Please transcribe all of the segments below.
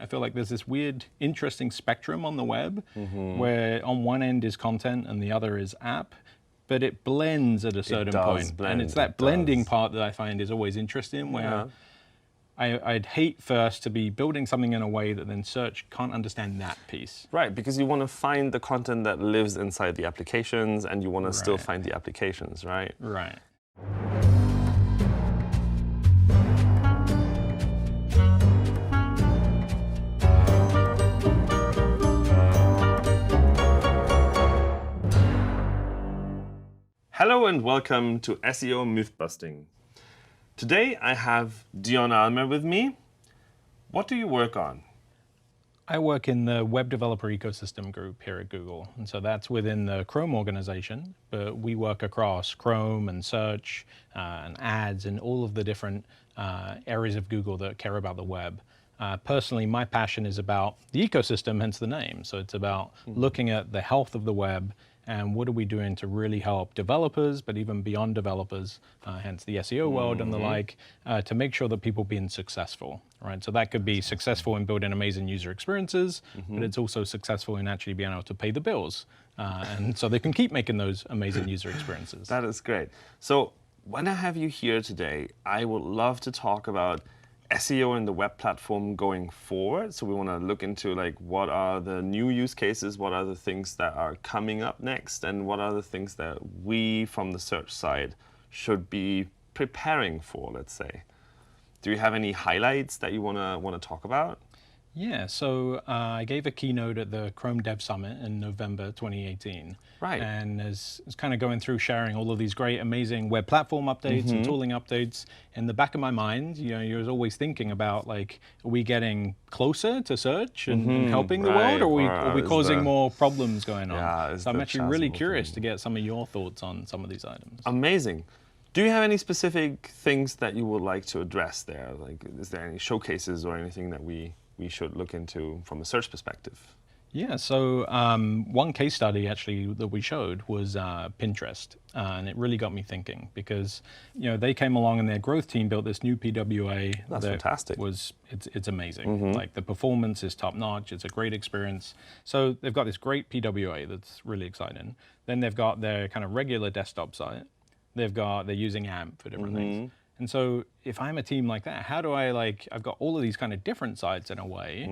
I feel like there's this weird, interesting spectrum on the web where on one end is content and the other is app, but it blends at a certain point. And it's that blending part that I find is always interesting, where I'd hate first to be building something in a way that then search can't understand that piece. Right, because you want to find the content that lives inside the applications, and you want to still find the applications, right? Right. Hello and welcome to SEO Mythbusting. Today I have Dion Almaer with me. What do you work on? I work in the web developer ecosystem group here at Google. And so that's within the Chrome organization, but we work across Chrome and search and ads and all of the different areas of Google that care about the web. Personally, my passion is about the ecosystem, hence the name. So it's about looking at the health of the web and what are we doing to really help developers, but even beyond developers, hence the SEO world and the like, to make sure that people being successful, right? So that could be successful in building amazing user experiences, but it's also successful in actually being able to pay the bills. And so they can keep making those amazing user experiences. That is great. So when I have you here today, I would love to talk about SEO in the web platform going forward. So we want to look into like what are the new use cases, what are the things that are coming up next, and what are the things that we from the search side should be preparing for, let's say. Do you have any highlights that you want to talk about? Yeah, so I gave a keynote at the Chrome Dev Summit in November 2018. Right. And it's kind of going through sharing all of these great, amazing web platform updates and tooling updates. In the back of my mind, you know, you're always thinking about, like, are we getting closer to search and helping the world, or are we causing more problems going on? Yeah, so I'm actually really curious to get some of your thoughts on some of these items. Amazing. Do you have any specific things that you would like to address there? Like, is there any showcases or anything that we should look into from a search perspective? Yeah, so one case study actually that we showed was Pinterest, and it really got me thinking because, you know, they came along and their growth team built this new PWA. That's fantastic. It's amazing. Like, the performance is top notch. It's a great experience. So they've got this great PWA that's really exciting. Then they've got their kind of regular desktop site. They're using AMP for different things. And so if I'm a team like that, how do I, like, I've got all of these kind of different sites in a way,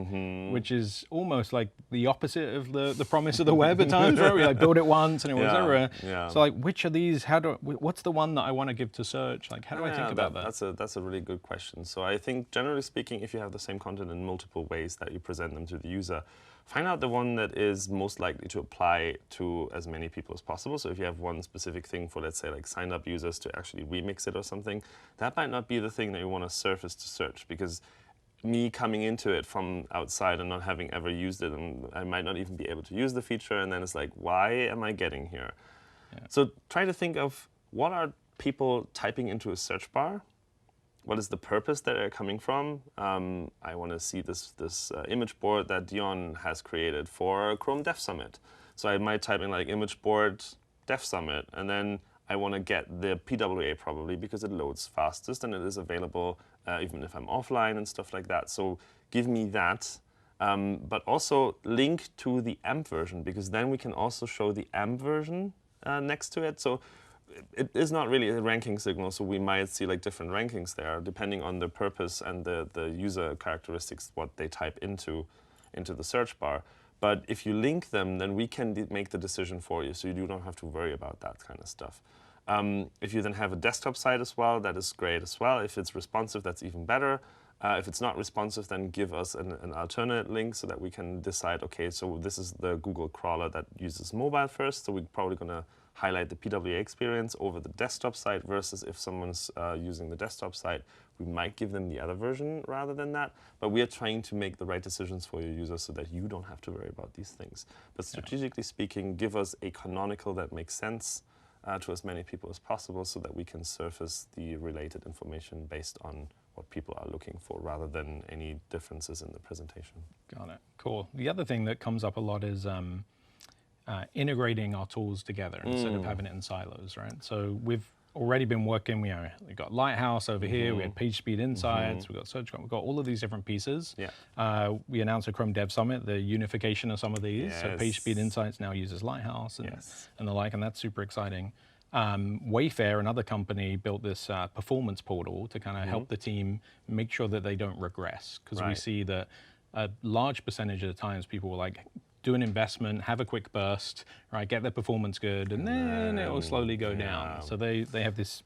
which is almost like the opposite of the promise of the web at times, right? We like build it once and it was over. So like, which of these, what's the one that I want to give to search? Like, how do I think about that? That's a really good question. So I think generally speaking, if you have the same content in multiple ways that you present them to the user, find out the one that is most likely to apply to as many people as possible. So if you have one specific thing for, let's say, like signed up users to actually remix it or something, that might not be the thing that you want to surface to search, because me coming into it from outside and not having ever used it, and I might not even be able to use the feature, and then it's like, why am I getting here? So try to think of what are people typing into a search bar. What is the purpose that they're coming from? I want to see this image board that Dion has created for Chrome Dev Summit. So I might type in like image board Dev Summit, and then I want to get the PWA probably because it loads fastest and it is available even if I'm offline and stuff like that. So give me that, but also link to the AMP version, because then we can also show the AMP version next to it. So it is not really a ranking signal, so we might see like different rankings there depending on the purpose and the user characteristics, what they type into the search bar. But if you link them, then we can make the decision for you, so you don't have to worry about that kind of stuff. If you then have a desktop site as well, that is great as well. If it's responsive, that's even better. If it's not responsive, then give us an alternate link so that we can decide, okay, so this is the Google crawler that uses mobile first, so we're probably going to highlight the PWA experience over the desktop site, versus if someone's using the desktop site, we might give them the other version rather than that. But we are trying to make the right decisions for your users so that you don't have to worry about these things. But strategically speaking, give us a canonical that makes sense to as many people as possible, so that we can surface the related information based on what people are looking for, rather than any differences in the presentation. Got it. Cool. The other thing that comes up a lot is integrating our tools together instead of having it in silos, right? So with already been working. We got Lighthouse over here. We had Page Speed Insights. We got Search. We've got all of these different pieces. Yeah. We announced a Chrome Dev Summit, the unification of some of these. So Page Speed Yes. Insights now uses Lighthouse and, Yes. and the like, and that's super exciting. Wayfair, another company, built this performance portal to kind of help the team make sure that they don't regress, because we Right. see that a large percentage of the times people will like do an investment, have a quick burst, right, get their performance good, and then it will slowly go down. So they have this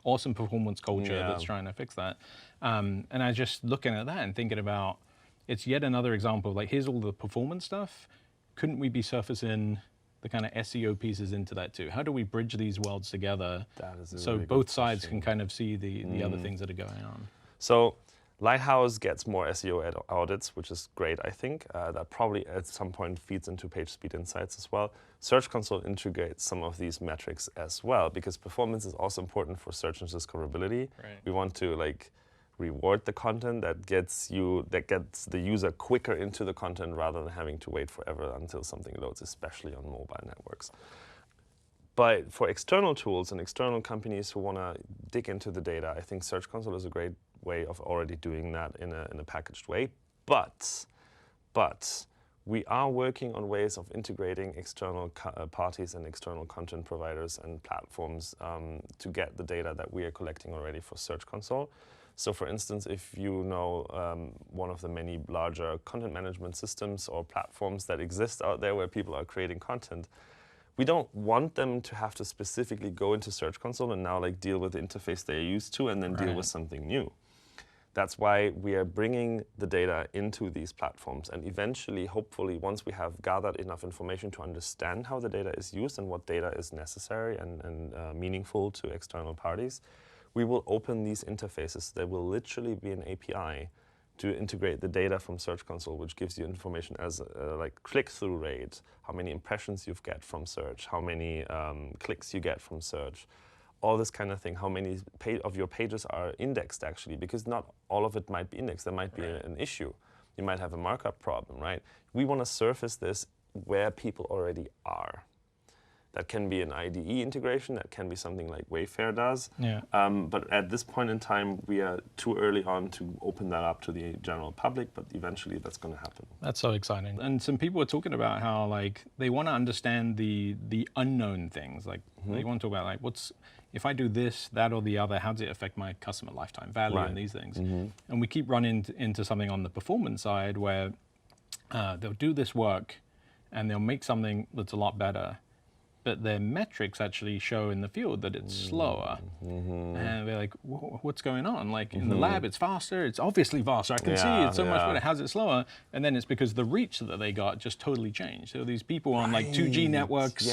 awesome performance culture that's trying to fix that. And I was just looking at that and thinking about, it's yet another example of like, here's all the performance stuff. Couldn't we be surfacing the kind of SEO pieces into that too? How do we bridge these worlds together so really both good sides question. can kind of see the other things that are going on? So Lighthouse gets more SEO audits, which is great, I think. That probably at some point feeds into Page Speed Insights as well. Search Console integrates some of these metrics as well, because performance is also important for search and discoverability. Right. We want to like reward the content that gets the user quicker into the content rather than having to wait forever until something loads, especially on mobile networks. But for external tools and external companies who want to dig into the data, I think Search Console is a great way of already doing that in a packaged way. But we are working on ways of integrating external parties and external content providers and platforms to get the data that we are collecting already for Search Console. So for instance, if you know one of the many larger content management systems or platforms that exist out there where people are creating content, we don't want them to have to specifically go into Search Console and now like deal with the interface they're used to and then deal with something new. That's why we are bringing the data into these platforms, and eventually, hopefully, once we have gathered enough information to understand how the data is used and what data is necessary and meaningful to external parties, we will open these interfaces. There will literally be an API to integrate the data from Search Console, which gives you information as like click-through rate, how many impressions you get from search, how many clicks you get from search, all this kind of thing, how many of your pages are indexed actually, because not all of it might be indexed. There might be an issue. You might have a markup problem, right? We want to surface this where people already are. That can be an IDE integration, that can be something like Wayfair does. Yeah. But at this point in time, we are too early on to open that up to the general public, but eventually that's going to happen. That's so exciting. And some people are talking about how like they want to understand the unknown things. Like they want to talk about like, if I do this, that, or the other, how does it affect my customer lifetime value and these things? And we keep running into something on the performance side where they'll do this work and they'll make something that's a lot better, but their metrics actually show in the field that it's slower. And they're like, what's going on? Like in the lab, it's faster. It's obviously faster. I can see it's so much better. How's it slower? And then it's because the reach that they got just totally changed. So these people on like 2G networks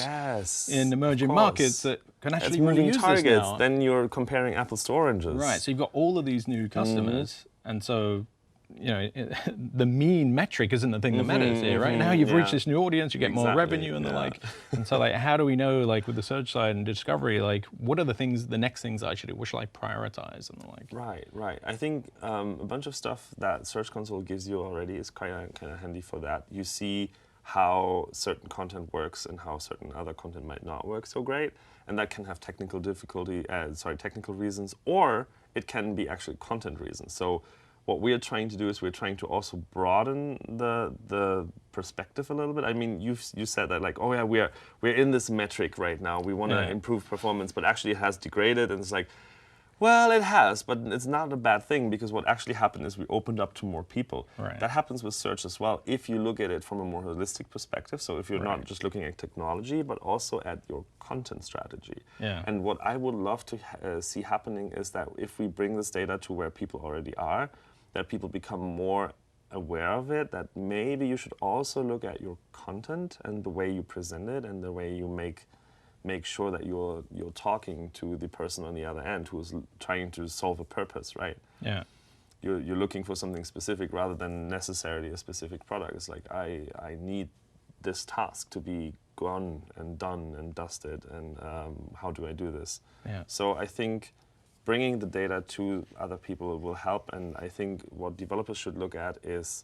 in emerging markets that can actually really use targets, this now. Then you're comparing apples to oranges. Right, so you've got all of these new customers, and so the mean metric isn't the thing that matters here, right? Now you've reached this new audience, you get more revenue and the like. And so like, how do we know, like with the search side and discovery, like what are the next things I should do? What should I prioritize and the like? Right. I think a bunch of stuff that Search Console gives you already is kind of handy for that. You see how certain content works and how certain other content might not work so great, and that can have technical reasons, or it can be actually content reasons. So what we are trying to do is we're trying to also broaden the perspective a little bit. I mean, you said that like, oh yeah, we're in this metric right now. We want to improve performance, but actually it has degraded, and it's like, well, it has, but it's not a bad thing, because what actually happened is we opened up to more people. Right. That happens with search as well, if you look at it from a more holistic perspective. So if you're not just looking at technology, but also at your content strategy. Yeah. And what I would love to see happening is that if we bring this data to where people already are, that people become more aware of it, that maybe you should also look at your content and the way you present it and the way you make sure that you're talking to the person on the other end who is trying to solve a purpose, right? Yeah. You're looking for something specific rather than necessarily a specific product. It's like, I need this task to be gone and done and dusted, and how do I do this? Yeah. So I think bringing the data to other people will help, and I think what developers should look at is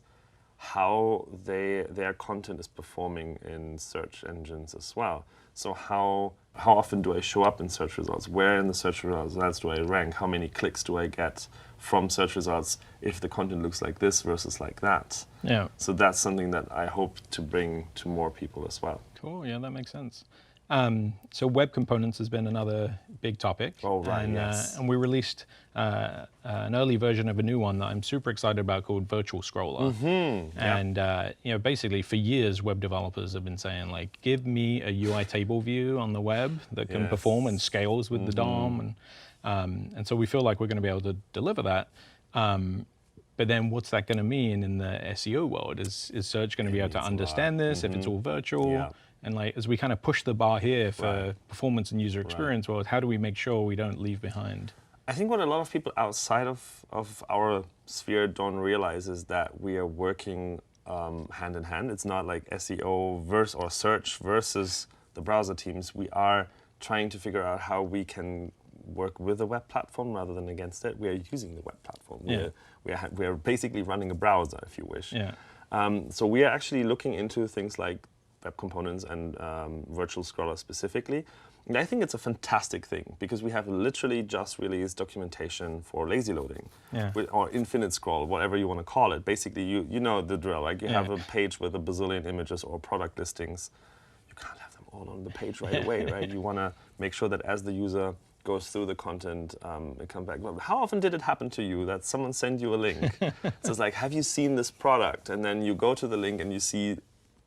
how their content is performing in search engines as well. So how often do I show up in search results? Where in the search results do I rank? How many clicks do I get from search results if the content looks like this versus like that? Yeah. So that's something that I hope to bring to more people as well. Cool. Yeah, that makes sense. So web components has been another big topic. Oh, right, and, yes. and we released an early version of a new one that I'm super excited about called Virtual Scroller. And basically for years, web developers have been saying, like, give me a UI table view on the web that can perform and scales with the DOM. And so we feel like we're going to be able to deliver that. But then what's that going to mean in the SEO world? Is search going to be able to understand this if it's all virtual? Yeah. And like, as we kind of push the bar here for performance and user experience, well, how do we make sure we don't leave behind? I think what a lot of people outside of our sphere don't realize is that we are working hand in hand. It's not like SEO or search versus the browser teams. We are trying to figure out how we can work with the web platform rather than against it. We are using the web platform. We are basically running a browser, if you wish. Yeah. So we are actually looking into things like web components and virtual scroller specifically. And I think it's a fantastic thing because we have literally just released documentation for lazy loading or infinite scroll, whatever you want to call it. Basically, you know the drill. Like you have a page with a bazillion images or product listings. You can't have them all on the page right away, right? You want to make sure that as the user goes through the content, it comes back. How often did it happen to you that someone sent you a link? So it's like, have you seen this product? And then you go to the link and you see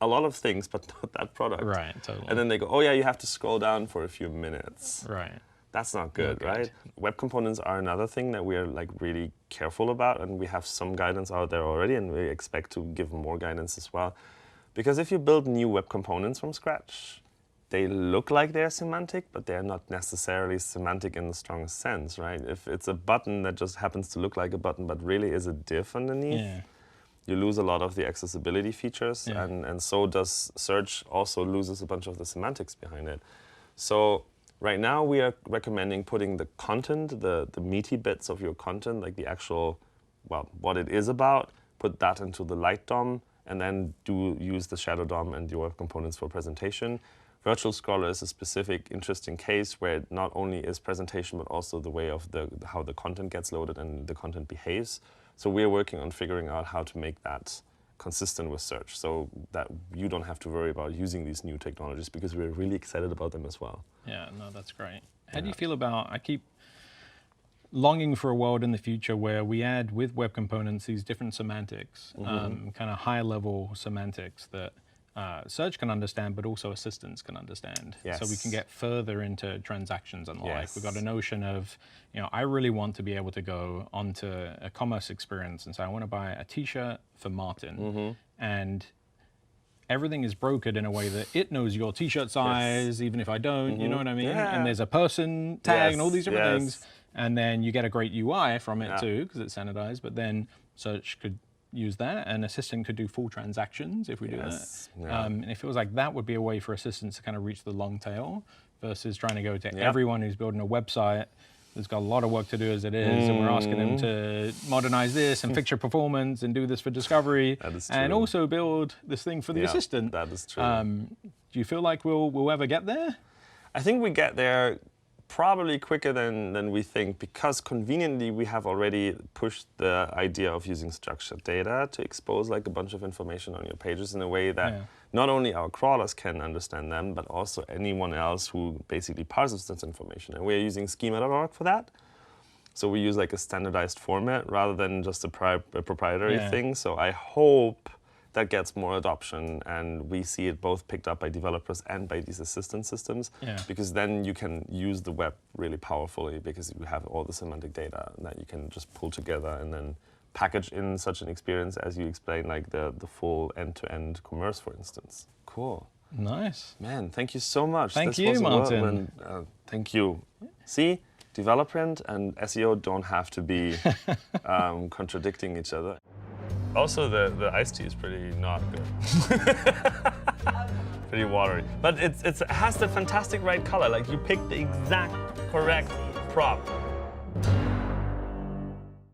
a lot of things, but not that product. Right, totally. And then they go, oh yeah, you have to scroll down for a few minutes. Right. That's not good, right? Web components are another thing that we are like really careful about, and we have some guidance out there already, and we expect to give more guidance as well. Because if you build new web components from scratch, they look like they're semantic, but they're not necessarily semantic in the strongest sense, right? If it's a button that just happens to look like a button, but really is a div underneath, you lose a lot of the accessibility features, and so does search also loses a bunch of the semantics behind it. So right now we are recommending putting the content, the meaty bits of your content, like the actual, well, what it is about, put that into the light DOM, and then use the shadow DOM and your web components for presentation. Virtual Scroller is a specific, interesting case where it not only is presentation, but also the way of how the content gets loaded and the content behaves. So we're working on figuring out how to make that consistent with search so that you don't have to worry about using these new technologies because we're really excited about them as well. Yeah, no, that's great. How do you feel about, I keep longing for a world in the future where we add with web components these different semantics, kind of higher level semantics that search can understand, but also assistants can understand. Yes. So we can get further into transactions and the like. We've got a notion of, I really want to be able to go onto a commerce experience and say, I want to buy a t-shirt for Martin. And everything is brokered in a way that it knows your t-shirt size, even if I don't, you know what I mean? Yeah. And there's a person tag and all these different things. And then you get a great UI from it too, because it's standardized, but then search could use that, and assistant could do full transactions if we do that. And it feels like that would be a way for assistants to kind of reach the long tail versus trying to go to everyone who's building a website that's got a lot of work to do as it is, and we're asking them to modernize this and fix your performance and do this for discovery, and also build this thing for the assistant. That is true. Do you feel like we'll ever get there? I think we get there probably quicker than we think, because conveniently we have already pushed the idea of using structured data to expose like a bunch of information on your pages in a way that not only our crawlers can understand them, but also anyone else who basically parses this information. And we're using schema.org for that. So we use like a standardized format rather than just a proprietary thing. So I hope that gets more adoption, and we see it both picked up by developers and by these assistant systems, because then you can use the web really powerfully because you have all the semantic data that you can just pull together and then package in such an experience as you explained, like the full end-to-end commerce, for instance. Cool. Nice. Man, thank you so much. Thank you, Martin. Thank you. See, development and SEO don't have to be contradicting each other. Also, the iced tea is pretty not good. Pretty watery. But it has the fantastic right color. Like, you picked the exact correct prop.